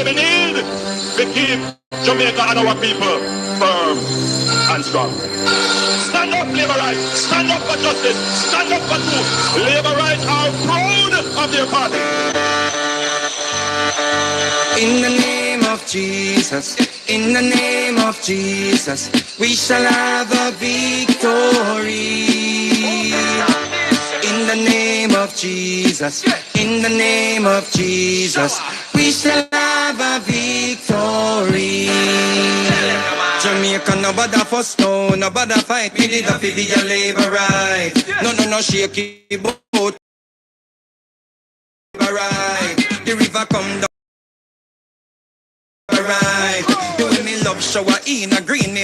we need to keep Jamaica and our people firm and strong. Stand up, labor rights. Stand up for justice. Stand up for truth. Labor rights are proud of their party. In the name of Jesus, in the name of Jesus, we shall have a victory. In the name of Jesus, in the name of Jesus, we shall have a victory. Jamaica, nobody fuss, no, nobody fight. We did a for the labor right. No, shake it, boat. Right. The river come down. Right. Doing me love shower in a green me.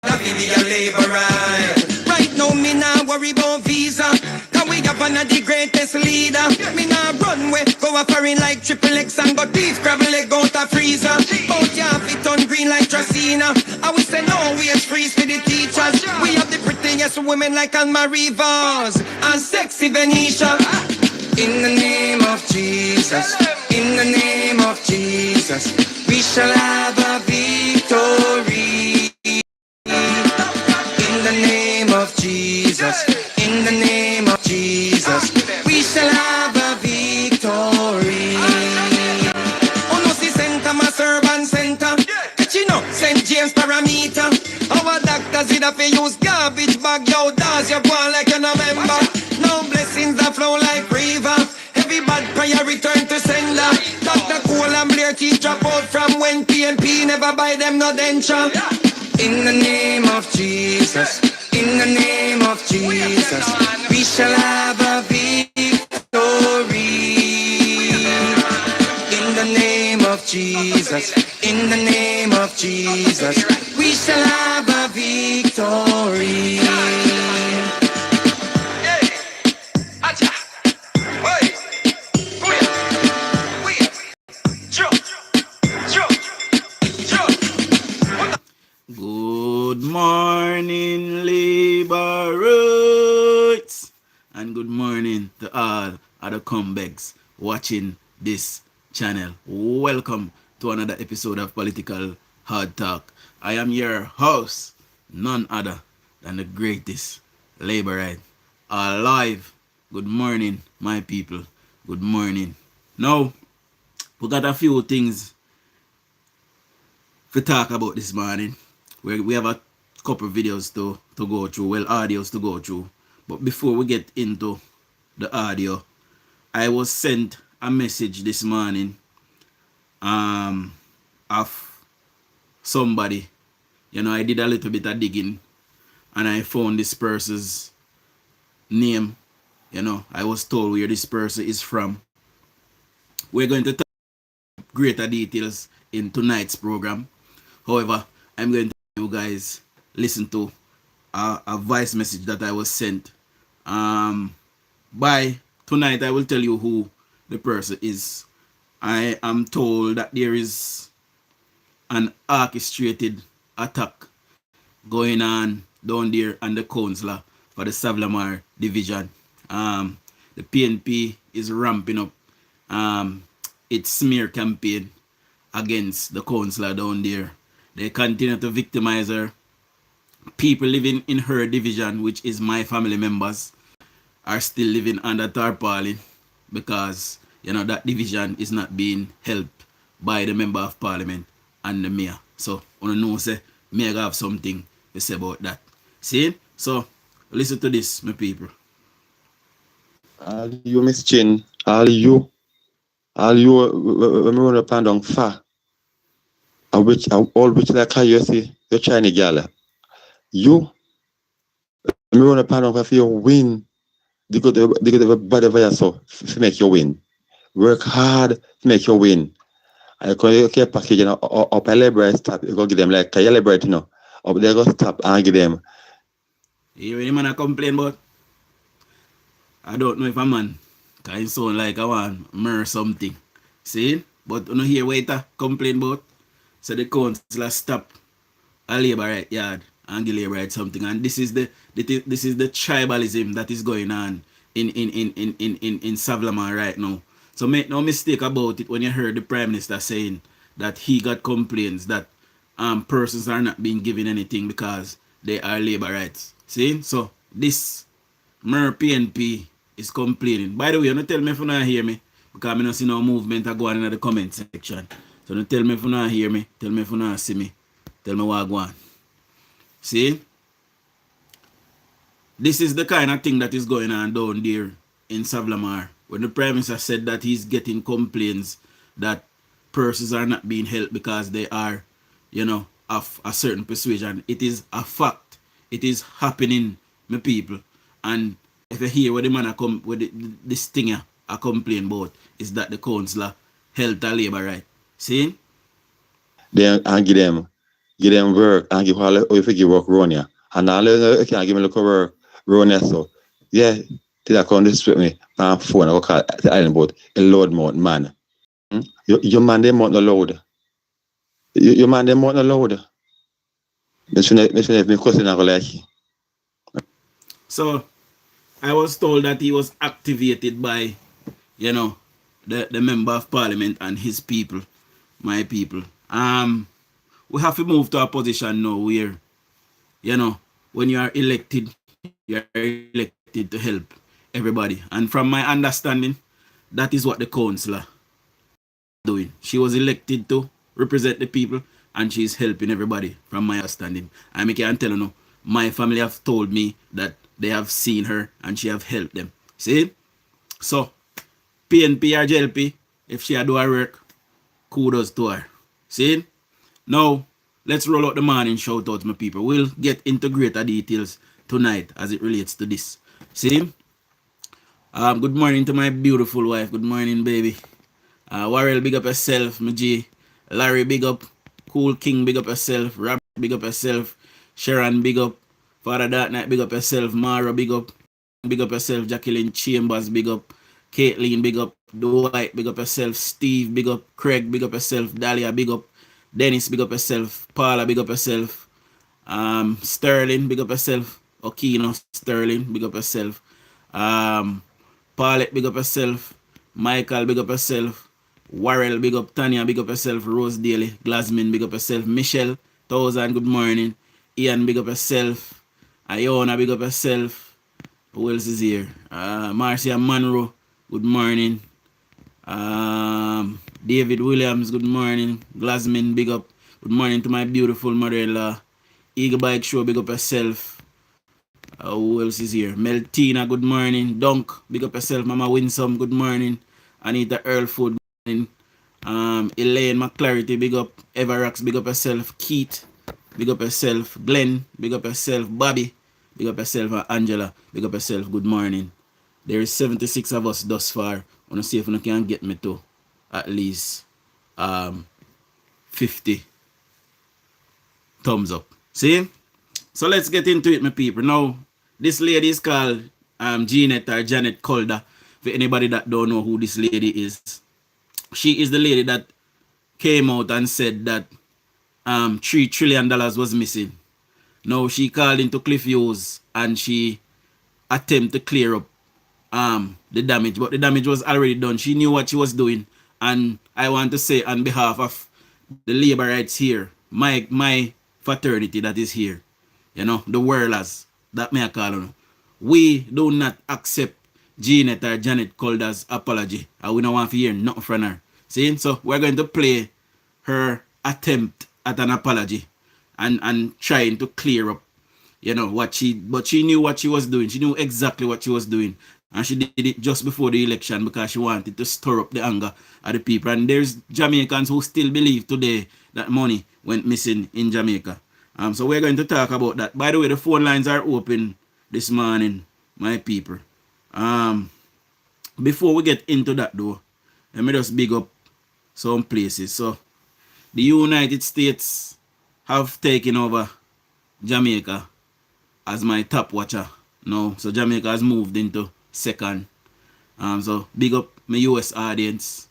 The video labor right. Right now me nah worry about visa. Cause we have one of the greatest leader. Me nah run way, go a foreign like triple X and go beef gravel leg out a freezer. Bout ya fit on green like Tracina. I will say no waste freeze for the teachers. We have the prettiest women like Alma Rivas and sexy Venetia. In the name of Jesus, in the name of Jesus, we shall have a victory. In the name of Jesus, in the name of Jesus, we shall have a victory. Oh no, see St. Thomas Urban Center, Kachino, St. James Parameter. Our doctors did have to use garbage bag, yo, does you go like you no member. Now blessings that flow like river. Every bad prayer return to sender. Dr. Cole and Blair teeth drop out from when PNP never buy them no denture. In the name of Jesus, in the name of Jesus, we shall have a victory. In the name of Jesus, in the name of Jesus, we shall have a victory. Good morning, Liberates, and good morning to all other comebacks watching this channel. Welcome to another episode of Political Hard Talk. I am your host, none other than the greatest Laborite alive. Good morning, my people. Good morning. Now, we got a few things to talk about this morning. We have a couple videos to go through, well, audios to go through. But before we get into the audio, I was sent a message this morning of somebody. You know, I did a little bit of digging and I found this person's name. You know, I was told where this person is from. We're going to talk greater details in tonight's program. However, I'm going to you guys listen to a voice message that I was sent. By tonight I will tell you who the person is. I am told that there is an orchestrated attack going on down there on the councillor for the Savlamar division. The PNP is ramping up its smear campaign against the councillor down there. They continue to victimize her. People living in her division, which is my family members, are still living under tarpaulin because, you know, that division is not being helped by the member of parliament and the mayor. So, I know, say, mayor have something to say about that. See? So, listen to this, my people. All you, Miss Chin, all you, when we want to plan down far. All which like how you see the Chinese girl. You want to plan on for your win. They got the body for yourself to make you win. Work hard to make you win. I can keep packaging up a library stop. You go give them like a library, you know. Up there go stop and give them. You really man complain about? I don't know if a man can sound like I want murder something. See? But you know here waiter complain about. So the councillor stop a labor right yard and give labor right something. And this is the tribalism that is going on in Savlamar right now. So make no mistake about it when you heard the Prime Minister saying that he got complaints that persons are not being given anything because they are labor rights. See? So this MER PNP is complaining. By the way, don't tell me if you not hear me because I don't see no movement I go on in the comment section. So don't tell me if you not hear me, tell me if you not see me, tell me what I go on. See? This is the kind of thing that is going on down there in Savlamar. When the Prime Minister said that he's getting complaints that persons are not being helped because they are, of a certain persuasion. It is a fact. It is happening, my people. And if you hear what the man this thing I complain about, is that the councillor held the labor right. See? Then and give them work and give all if you give work run here. And all you can give me look work run here. So yeah, till I come this with me on phone, I go call the island about a load mountain man. Your man them not load. Your man them not load. If me question I go like. So I was told that he was activated by, the member of parliament and his people, my people. We have to move to a position now where, when you are elected to help everybody. And from my understanding, that is what the councillor doing. She was elected to represent the people and she's helping everybody from my understanding. I can tell you, my family have told me that they have seen her and she have helped them. See? So, PNP or JLP, if she do her work, kudos to her. See? Now, let's roll out the morning shout out, my people. We'll get into greater details tonight as it relates to this. See? Good morning to my beautiful wife. Good morning, baby. Warrell, big up yourself, my G. Larry, big up. Cool King, big up yourself. Robert, big up yourself. Sharon, big up. Father Dark Knight, big up yourself. Mara, big up. Big up yourself. Jacqueline Chambers, big up. Caitlin, big up. Dwight, big up yourself. Steve, big up. Craig, big up yourself. Dahlia, big up. Dennis, big up yourself. Paula, big up yourself. Sterling, big up yourself. Okino, Sterling, big up yourself. Paulette, big up yourself. Michael, big up yourself. Warrell, big up. Tanya, big up yourself. Rose Daly, Glasmin, big up yourself. Michelle, 1000, good morning. Ian, big up yourself. Iona, big up yourself. Who else is here? Marcia Monroe, good morning. David Williams, good morning. Glasmin, big up. Good morning to my beautiful mother-in-law. Eagle Bike Show, big up yourself. Who else is here? Meltina, good morning. Dunk, big up yourself. Mama Winsome, good morning. Anita Earlfood, good morning. Elaine McClarity, big up. Everax, big up yourself. Keith, big up yourself. Glenn, big up yourself. Bobby, big up yourself. Angela, big up yourself. Good morning. There is 76 of us thus far. I want to see if you can get me to at least 50 thumbs up. See? So let's get into it, my people. Now, this lady is called Jeanette or Janet Calder. For anybody that don't know who this lady is, she is the lady that came out and said that $3 trillion was missing. Now she called into Cliff Hughes and she attempted to clear up the damage, but the damage was already done. She knew what she was doing, and I want to say on behalf of the labor rights here, my fraternity that is here, the whirlers, that may I call them. We do not accept Jeanette or Janet Calder's apology, and we don't want to hear nothing from her. See, so we're going to play her attempt at an apology and trying to clear up, but she knew what she was doing. She knew exactly what she was doing. And she did it just before the election because she wanted to stir up the anger of the people. And there's Jamaicans who still believe today that money went missing in Jamaica. So we're going to talk about that. By the way, the phone lines are open this morning, my people. Before we get into that though, let me just big up some places. So the United States have taken over Jamaica as my top watcher now. So Jamaica has moved into second. So big up my US audience,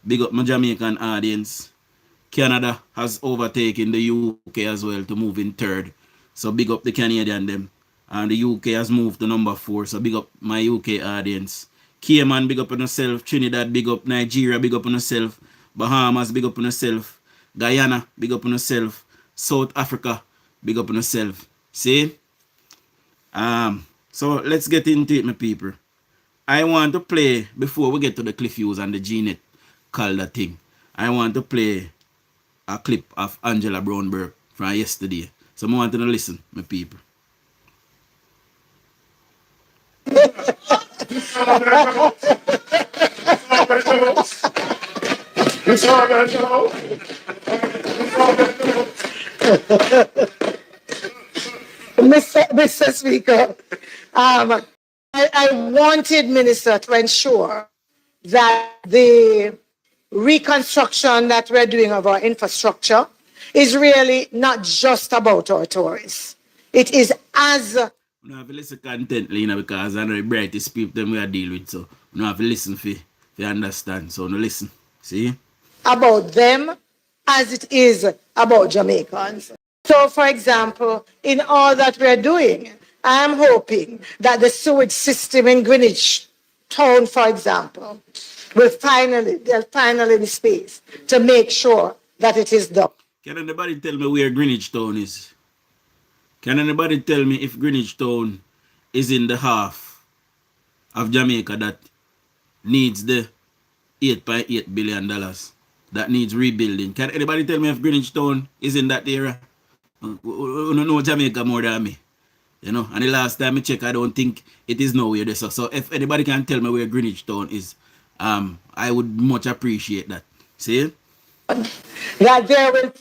big up my Jamaican audience. Canada has overtaken the UK as well to move in third. So big up the Canadian them. And the UK has moved to number 4. So big up my UK audience. Cayman, big up on yourself. Trinidad, big up. Nigeria, big up on yourself. Bahamas, big up on yourself. Guyana, big up on yourself. South Africa, big up on yourself. See? So let's get into it, my people. I want to play, before we get to the Cliff Hughes and the G-Net Calder thing, I want to play a clip of Angela Brownberg from yesterday. So I want to listen, my people. Mr. Speaker, I wanted Minister to ensure that the reconstruction that we're doing of our infrastructure is really not just about our tourists. It is as... We don't have to listen contently, you know, because I know the brightest people them we are deal with, so we don't have to listen for understand. So no listen. See? About them as it is about Jamaicans. So, for example, in all that we're doing, I am hoping that the sewage system in Greenwich Town, for example, will finally be space to make sure that it is done. Can anybody tell me where Greenwich Town is? Can anybody tell me if Greenwich Town is in the half of Jamaica that needs the $8.8 billion that needs rebuilding? Can anybody tell me if Greenwich Town is in that area? You know Jamaica more than me. You know, and the last time I checked, I don't think it is nowhere there. So if anybody can tell me where Greenwich Town is, I would much appreciate that. See? That there will...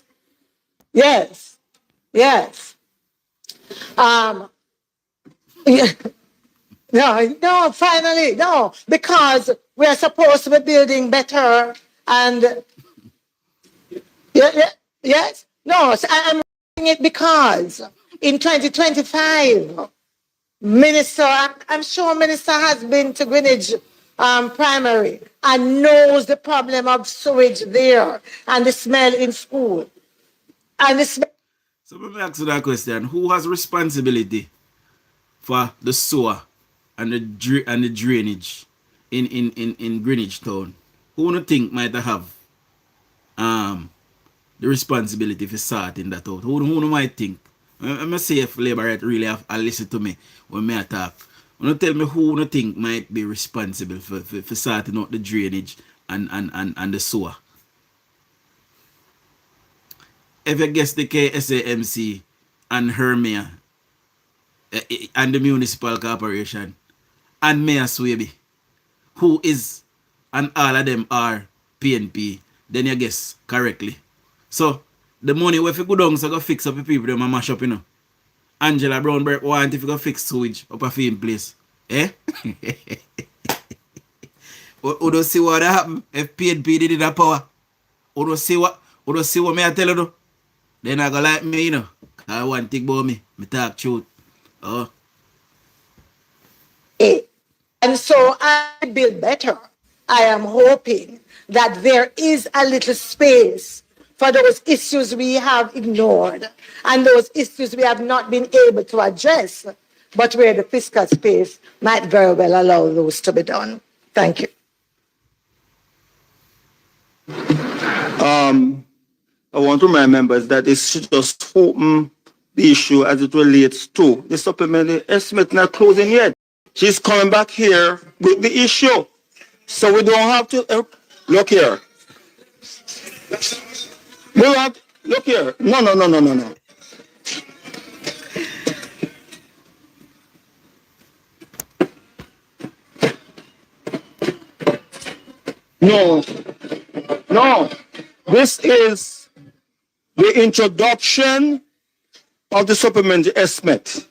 Yes. No, finally, no, because we are supposed to be building better and yes, no, so I'm doing it because in 2025, Minister, I'm sure Minister has been to Greenwich Primary and knows the problem of sewage there and the smell in school. And the smell. So let me ask you that question. Who has responsibility for the sewer and the drainage in Greenwich Town? Who do you think might have the responsibility for sorting that out? Who might think? I'm going to say if Labour right really have listen to me when I talk. You tell me who you think might be responsible for sorting out the drainage and the sewer. If you guess the KSAMC and her mayor and the municipal corporation and Mayor Swaby, who is and all of them are PNP, then you guess correctly. So the money if you go down so go fix up the people them and mash up, you know. Angela Brownberg want if you go fix sewage up a film place. Eh? Or don't see what happen if PNP did that power. Or don't see what me I tell you though. Then I go like me, you know. I want to think about me. Me talk truth. Oh. And so I build better. I am hoping that there is a little space for those issues we have ignored and those issues we have not been able to address, but where the fiscal space might very well allow those to be done. Thank you. I want to remind members that they should just open the issue as it relates to the supplementary estimate not closing yet. She's coming back here with the issue. So we don't have to, look here. We don't have, look here. No. No. This is the introduction of the supplementary estimate.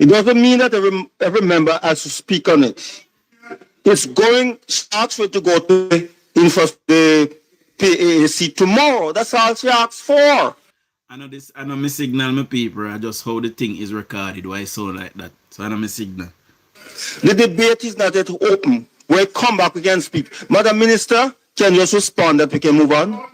It doesn't mean that every member has to speak on it. It's going, starts with to go to the PAAC tomorrow. That's all she asked for. I know my signal my people. I just how the thing is recorded. Why it sound like that? So I know my signal. The debate is not yet open. When we come back, we can speak. Madam Minister, can you just respond that we can move on?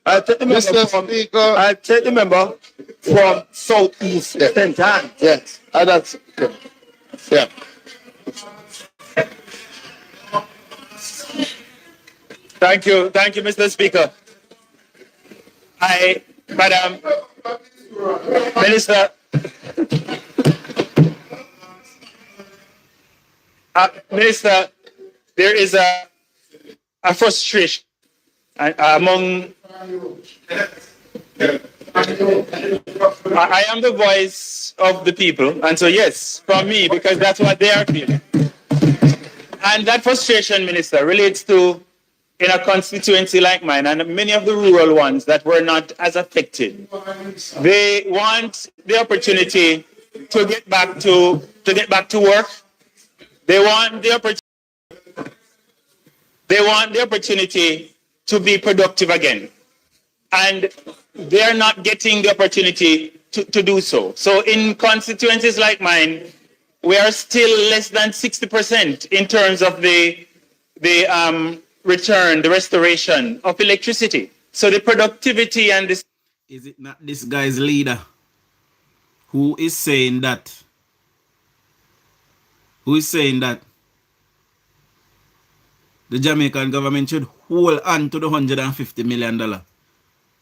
I take the member from Southeast St. Anne. Yes, that's good. Yeah. Thank you, Mr. Speaker. Madam Minister, Minister, there is a frustration among. I am the voice of the people, and so yes, from me, because that's what they are feeling. And that frustration, Minister, relates to in a constituency like mine and many of the rural ones that were not as affected. They want the opportunity to get back to work. They want the opportunity to be productive again. And they are not getting the opportunity to do so. So in constituencies like mine, we are still less than 60% in terms of the restoration of electricity. So the productivity and this. Is it not this guy's leader who is saying that? Who is saying that the Jamaican government should hold on to the $150 million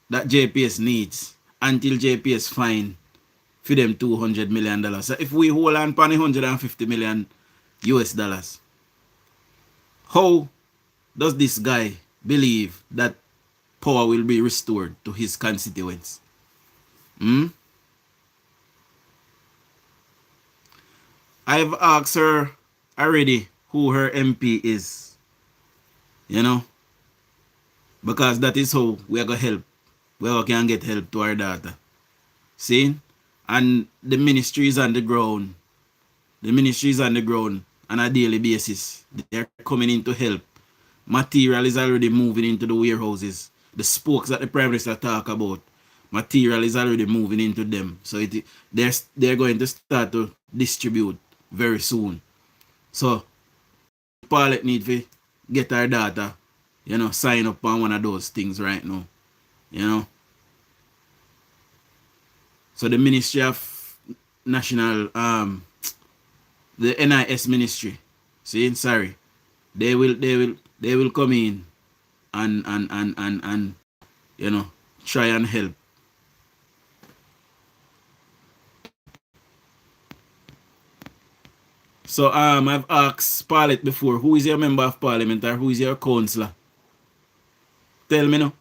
that JPS needs until JPS find for them $200 million. So if we hold on for $150 million US dollars, how does this guy believe that power will be restored to his constituents? I've asked her already who her MP is, because that is how we are going to help. We can get help to our daughter. See? And the ministry is on the ground. The ministry is on the ground on a daily basis. They're coming in to help. Material is already moving into the warehouses. The spokes that the Prime Minister talk about, material is already moving into them. So they're going to start to distribute very soon. So Paulette need to get our data, sign up on one of those things right now. So the Ministry of National, the NIS Ministry, they will come in and try and help. So I've asked Paulette before, who is your member of parliament or who is your councillor? Tell me now.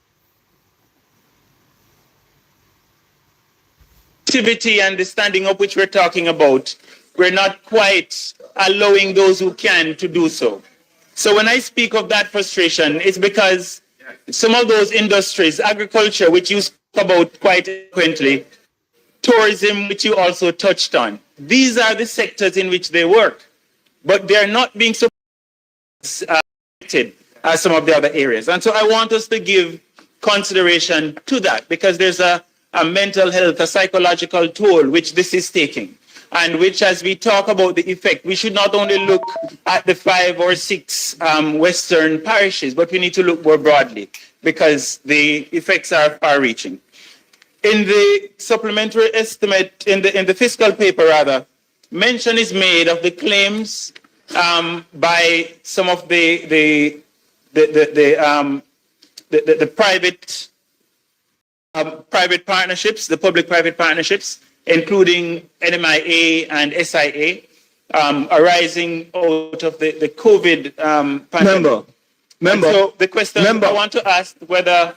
Activity and the standing up which we're talking about, we're not quite allowing those who can to do so. So when I speak of that frustration, it's because some of those industries, agriculture, which you spoke about quite frequently, tourism, which you also touched on, these are the sectors in which they work, but they're not being supported as some of the other areas. And so I want us to give consideration to that, because there's a mental health, a psychological toll which this is taking, and which, as we talk about the effect, we should not only look at the 5 or 6 Western parishes, but we need to look more broadly, because the effects are far-reaching. In the supplementary estimate, in the fiscal paper rather, mention is made of the claims by some of the private partnerships, the public-private partnerships, including NMIA and SIA, arising out of the COVID pandemic. Member. So the question I want to ask whether...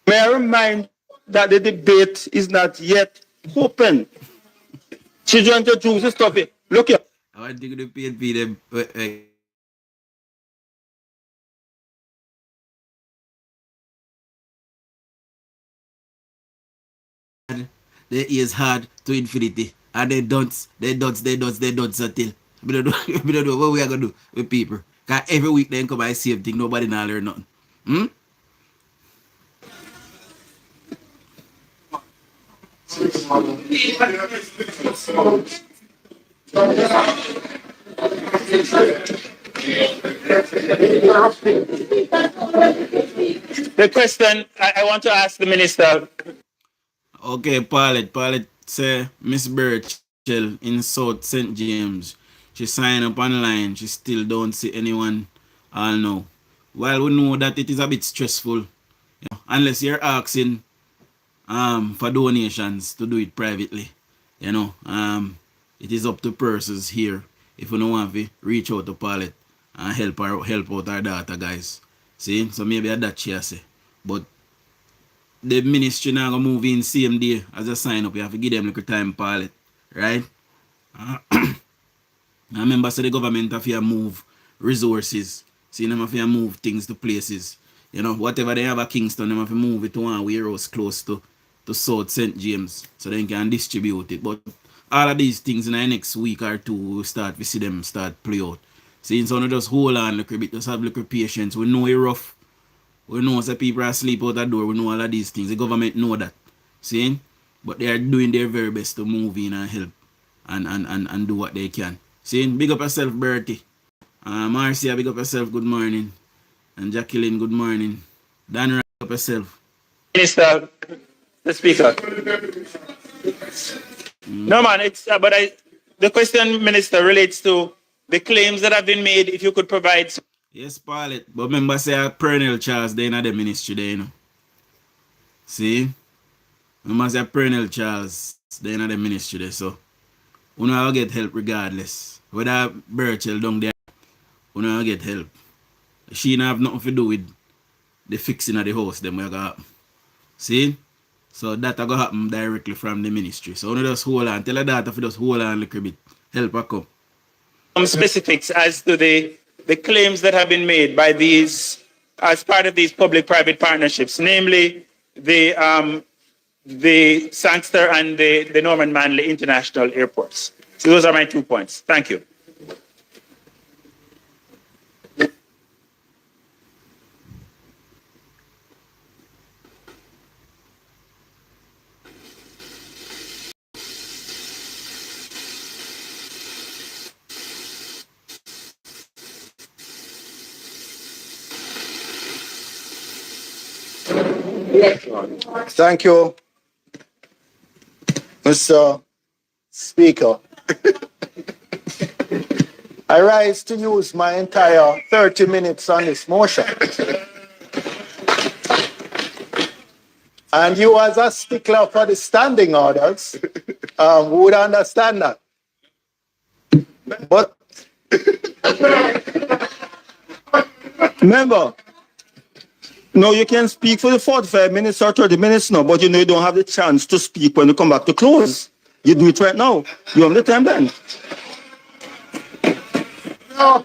May I remind that the debate is not yet open. Children to choose to stop it. Look here. I want to do the PNP them. They is hard to infinity. And they don't until. We don't know what we are going to do with people. Because every week they come by same thing. Nobody now learn nothing. The question I want to ask the minister. Okay, Paulette say Miss Birchell in South St. James. She signed up online. She still don't see anyone all now. While we know that it is a bit stressful, unless you're asking for donations to do it privately. It is up to persons here if you don't want to reach out to Paulette and help out our daughter, guys. See? So maybe that she say. But the ministry now gonna move in same day as a sign up. You have to give them a little time, Paulette. Right? I remember so the government have to move resources. See, them have to move things to places. Whatever they have at Kingston, they have to move it to one warehouse close to South St. James so they can distribute it. But all of these things in the next week or two, we'll start to see them start play out. See, so not just hold on a little bit, just have a little patience. We know it's rough. We know that people are asleep out the door. We know all of these things. The government know that. See? But they are doing their very best to move in and help and do what they can. See? Big up yourself, Bertie. Marcia, big up yourself. Good morning. And Jacqueline, good morning. Dan, big up yourself. Minister, the speaker. No, man, the question, Minister, relates to the claims that have been made. If you could provide. Yes, Paulette. But remember, say Perennial Charles, they're in the ministry there, See? Remember, say Perennial Charles, they're in the ministry there, so we will get help regardless. Whether Birchell down there, we will get help. She don't have nothing to do with the fixing of the house, them will go happen. See? So that will happen directly from the ministry. So we just hold on. Tell her that if you just hold on a little bit. Help her come. Some specifics as to the claims that have been made by these, as part of these public-private partnerships, namely the Sangster and the Norman Manley International Airports. So those are my 2 points. Thank you. Thank you, Mr. Speaker. I rise to use my entire 30 minutes on this motion. And you, as a stickler for the standing orders, would understand that. But remember, no, you can speak for the 45 minutes or 30 minutes now, but you don't have the chance to speak when you come back to close. You do it right now. You have the time then. No.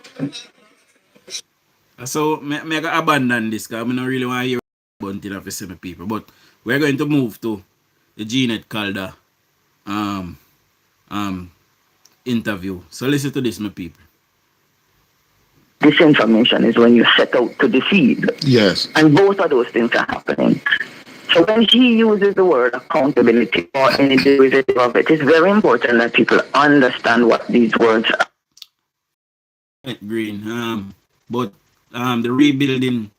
So, I can abandon this because I don't really want to hear bunting of the same people. But we're going to move to the Jeanette Calder interview. So listen to this, my people. Disinformation is when you set out to deceive. Yes. And both of those things are happening. So when he uses the word accountability or any derivative of it, it's very important that people understand what these words are. Green. But the rebuilding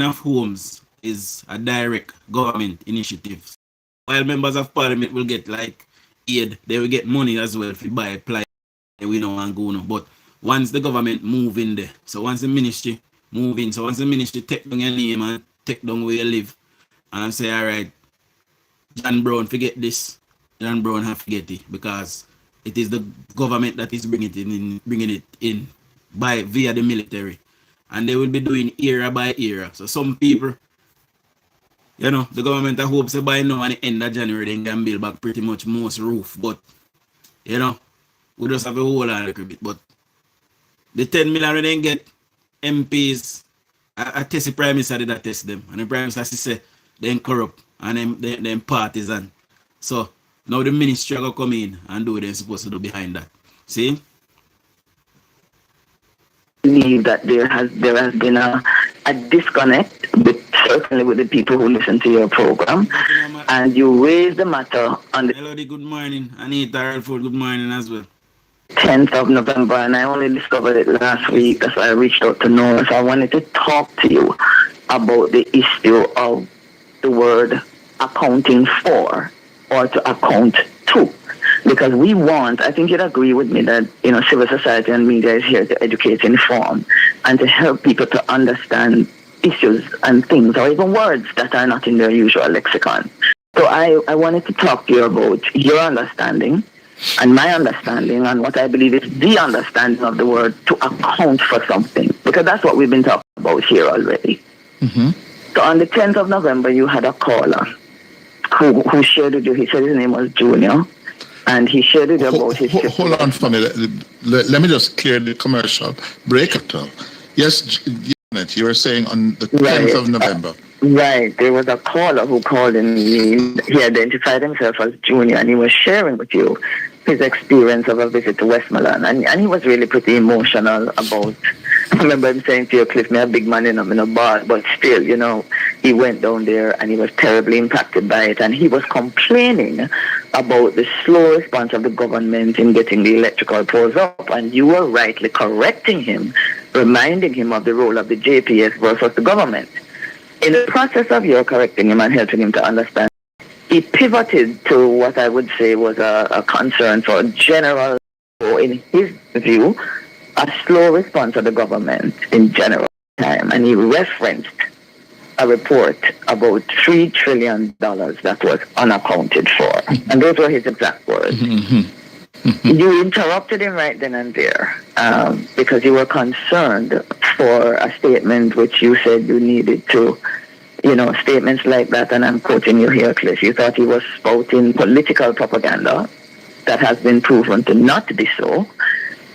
of homes is a direct government initiative. While members of parliament will get like aid, they will get money as well if you buy ply. We don't want to go no. But once the government move in there, so once the ministry move in, so once the ministry take down your name and take down where you live, and say, all right, John Brown, forget this. John Brown have to get it because it is the government that is bringing it in via the military, and they will be doing era by era. So some people, the government hopes that by now and the end of January they can build back pretty much most roof, but we just have a whole lot a little bit. But the 10 million they get MPs, I test the Prime Minister did test them, and the Prime Minister say they corrupt and them partisan. So now the ministry are going to come in and do what they're supposed to do behind that. See? Believe that there has been a disconnect certainly with the people who listen to your program, and you raise the matter on the Melody, good morning. Anita Earlford, good morning as well. 10th of November, and I only discovered it last week. That's why I reached out to Noah. So I wanted to talk to you about the issue of the word accounting for or to account to. Because we want, I think you'd agree with me that, civil society and media is here to educate, inform, and to help people to understand issues and things, or even words that are not in their usual lexicon. So I wanted to talk to you about your understanding and my understanding and what I believe is the understanding of the word to account for something, because that's what we've been talking about here already. Mm-hmm. So on the 10th of November, you had a caller who shared with you, he said his name was Junior, and he shared with you about his... Hold on for me. Let me just clear the commercial break it up. Yes, you were saying on the 10th of November. Right. There was a caller who called in. He identified himself as Junior, and he was sharing with you his experience of a visit to Westmoreland. And he was really pretty emotional about... I remember him saying to you, Cliff, me a big man in a bar, but still, he went down there and he was terribly impacted by it. And he was complaining about the slow response of the government in getting the electrical poles up. And you were rightly correcting him, reminding him of the role of the JPS versus the government. In the process of your correcting him and helping him to understand, he pivoted to what I would say was a concern for general, in his view, a slow response of the government in general time. And he referenced a report about $3 trillion that was unaccounted for. And those were his exact words. You interrupted him right then and there because you were concerned for a statement which you said you needed to, statements like that, and I'm quoting you here, Cliff, you thought he was spouting political propaganda that has been proven to not be so,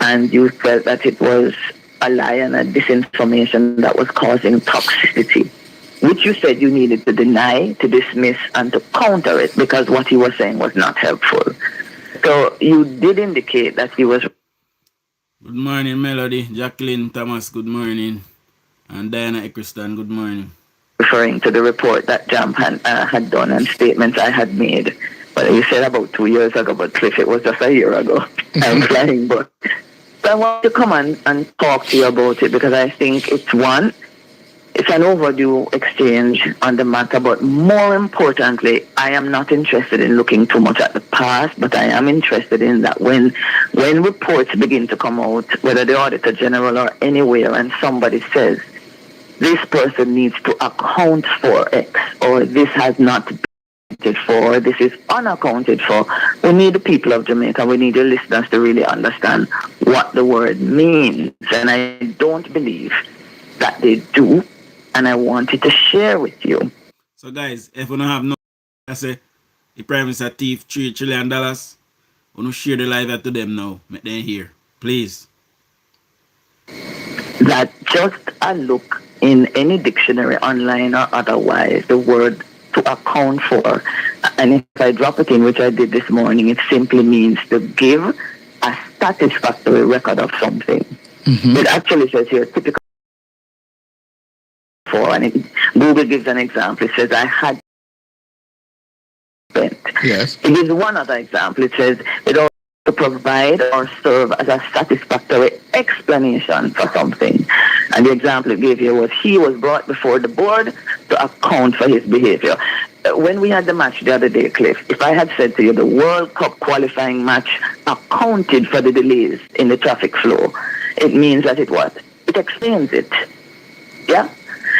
and you felt that it was a lie and a disinformation that was causing toxicity, which you said you needed to deny, to dismiss, and to counter it because what he was saying was not helpful. So you did indicate that he was... Good morning, Melody. Jacqueline Thomas, good morning. And Diana Eccleston, good morning. Referring to the report that Jam had done and statements I had made. But you said about 2 years ago, but Cliff, it was just a year ago. I'm flying, but... So I want to come and talk to you about it because I think it's an overdue exchange on the matter, but more importantly, I am not interested in looking too much at the past, but I am interested in that when reports begin to come out, whether the Auditor General or anywhere, and somebody says, this person needs to account for X, or this has not been accounted for, this is unaccounted for, we need the people of Jamaica, we need the listeners to really understand what the word means, and I don't believe that they do. And I wanted to share with you. So guys, if you don't have no, I say, the Prime Minister thief $3 trillion, you share the live to them now. Make them hear. Please. That just a look in any dictionary, online or otherwise, the word to account for. And if I drop it in, which I did this morning, it simply means to give a satisfactory record of something. It actually says here, typical. And Google gives an example. It says, I had spent. Yes. It gives one other example. It says, it ought to provide or serve as a satisfactory explanation for something. And the example it gave you was, he was brought before the board to account for his behavior. When we had the match the other day, Cliff, if I had said to you the World Cup qualifying match accounted for the delays in the traffic flow, it means that it what? It explains it. Yeah?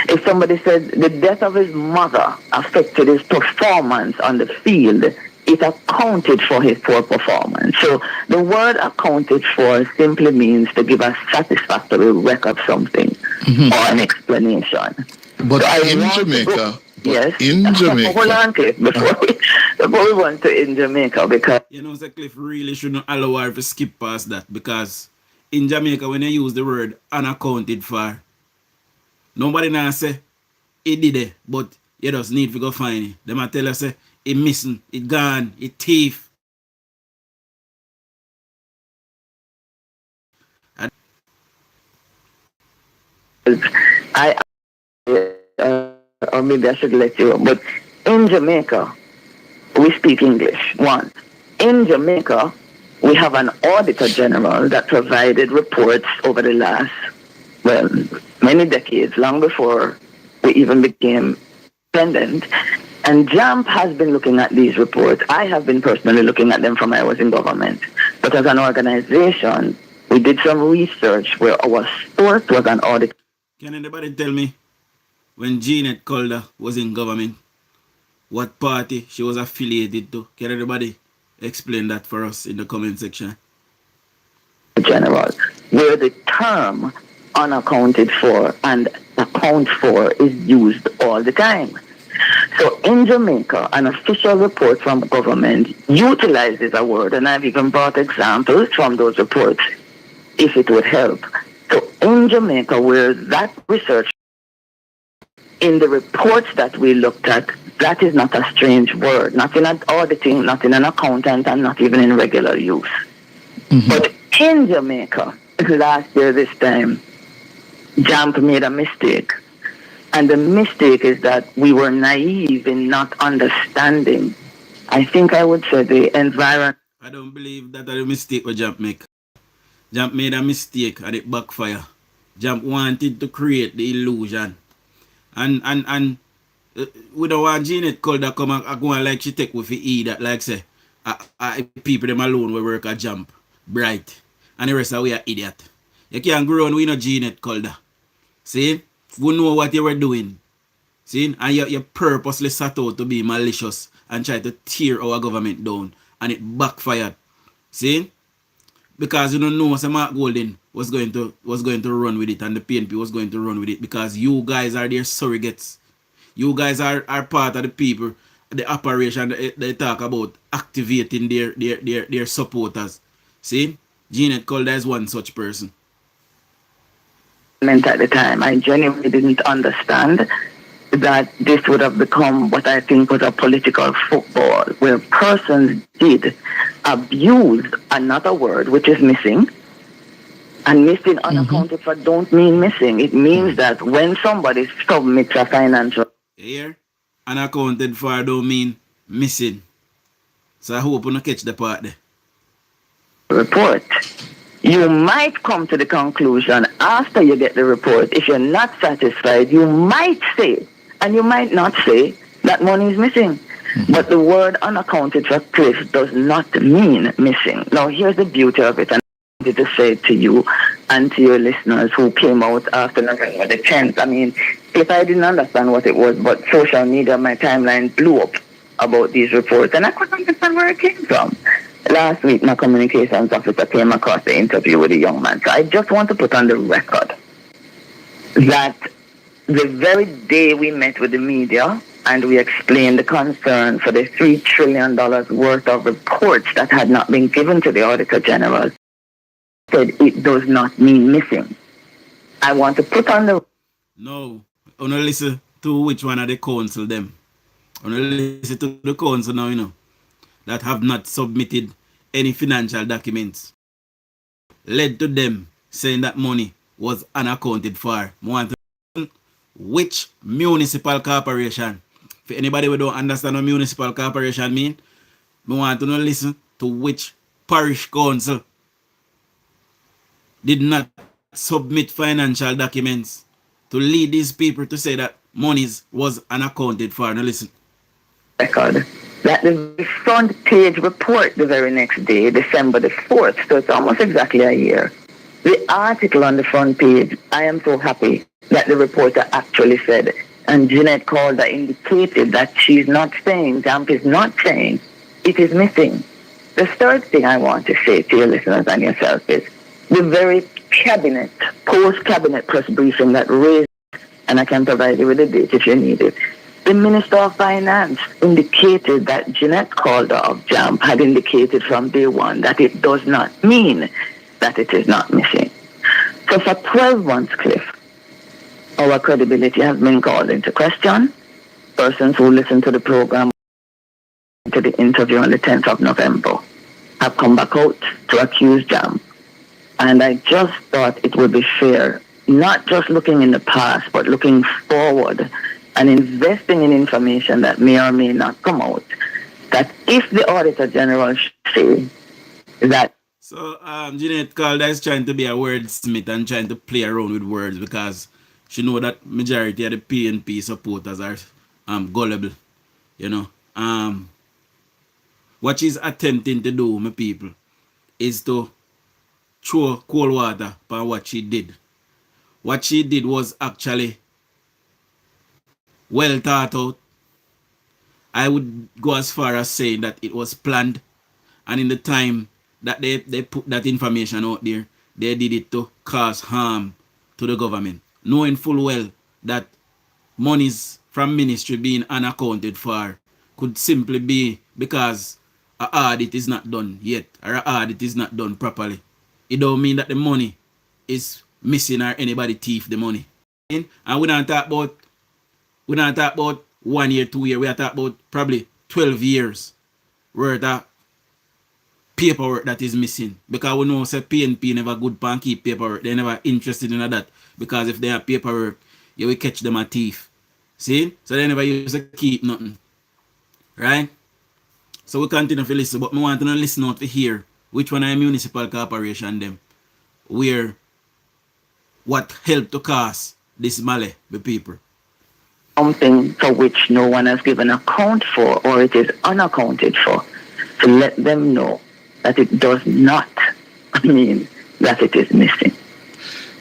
If somebody said the death of his mother affected his performance on the field, it accounted for his poor performance. So the word accounted for simply means to give a satisfactory record of something or an explanation. But so in Jamaica, yes. In Jamaica. Hold on, Cliff, before we went to in Jamaica, because... Sir Cliff really shouldn't allow her to skip past that, because in Jamaica, when they use the word unaccounted for, nobody now say it did it, but you just need to go find it. They might tell us say it missing, it gone, it thief. I or maybe I should let you, but in Jamaica, we speak English, one. In Jamaica, we have an auditor general that provided reports over the last, well, many decades, long before we even became independent. And JAMP has been looking at these reports. I have been personally looking at them from when I was in government. But as an organization, we did some research where our source was an audit. Can anybody tell me, when Jeanette Calder was in government, what party she was affiliated to? Can anybody explain that for us in the comment section? General, where the term unaccounted for and account for is used all the time. So in Jamaica, an official report from government utilizes a word, and I've even brought examples from those reports, if it would help. So in Jamaica, where that research, in the reports that we looked at, that is not a strange word, not in an auditing, not in an accountant, and not even in regular use. Mm-hmm. But in Jamaica, last year this time, JAMP made a mistake. And the mistake is that we were naive in not understanding. I think I would say the environment. I don't believe that a mistake what JAMP make. JAMP made a mistake and it backfire. JAMP wanted to create the illusion. And we don't want Jeanette Calder come and go and like she take with E that like say people them alone will work at JAMP. Bright. And the rest of we are idiot. You can't grow on we no Jeanette Calder. See? We know what you were doing. See? And you purposely set out to be malicious and try to tear our government down. And it backfired. See? Because you don't know some Mark Golden was going to run with it and the PNP was going to run with it because you guys are their surrogates. You guys are part of the people, the operation they talk about activating their supporters. See? Jeanette Calder is one such person. At the time, I genuinely didn't understand that this would have become what I think was a political football, where persons did abuse another word, which is missing. And missing unaccounted for don't mean missing. It means that when somebody submits a financial... Here, unaccounted for don't mean missing. So I hope you don't catch the part there. Report. You might come to the conclusion after you get the report, if you're not satisfied, you might say, and you might not say, that money is missing. But the word unaccounted for, Cliff, does not mean missing. Now, here's the beauty of it, and I wanted to say it to you and to your listeners who came out after November the 10th. I mean, if I didn't understand what it was, but social media, my timeline blew up about these reports, and I couldn't understand where it came from. Last week, my communications officer came across the interview with a young man. So I just want to put on the record that the very day we met with the media and we explained the concern for the $3 trillion worth of reports that had not been given to the Auditor General, said it does not mean missing. I want to put on the... No, I want to listen to which one of the council them. I want to listen to the council now, you know, that have not submitted any financial documents led to them saying that money was unaccounted for. I want to listen which municipal corporation. For anybody who don't understand what municipal corporation mean, I want to listen to which parish council did not submit financial documents to lead these people to say that monies was unaccounted for. Now listen. Record that the front page report the very next day, December the 4th, so it's almost exactly a year. The article on the front page, I am so happy that the reporter actually said, and Jeanette Calder indicated that she's not saying, JAMP is not saying, it is missing. The third thing I want to say to your listeners and yourself is, the very cabinet, post-cabinet press briefing that raised, and I can provide you with a date if you need it, the Minister of Finance indicated that Jeanette Calder of JAMP had indicated from day one that it does not mean that it is not missing. So for 12 months, Cliff, our credibility has been called into question. Persons who listened to the program, to the interview on the 10th of November, have come back out to accuse JAMP. And I just thought it would be fair, not just looking in the past, but looking forward, and investing in information that may or may not come out, that if the Auditor General say that. So, Jeanette Calder is trying to be a wordsmith and trying to play around with words because she know that majority of the PNP supporters are gullible, you know. What she's attempting to do, my people, is to throw cold water upon what she did. What she did was actually well thought out. I would go as far as saying that it was planned, and in the time that they put that information out there, they did it to cause harm to the government, knowing full well that monies from ministry being unaccounted for could simply be because an audit is not done yet, or an audit is not done properly. It don't mean that the money is missing or anybody thief the money. And we don't talk about 1 year, 2 years. We are talking about probably 12 years worth of paperwork that is missing. Because we know say PNP never good pan keep paperwork. They never interested in that. Because if they have paperwork, you will catch them a thief. See? So they never used to keep nothing. Right? So we continue to listen, but we want to listen out to hear which one are municipal corporation them, where what helped to cause this male the people. Something for which no one has given account for, or it is unaccounted for, to let them know that it does not mean that it is missing.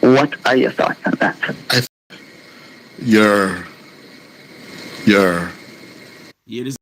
What are your thoughts on that? Your Here is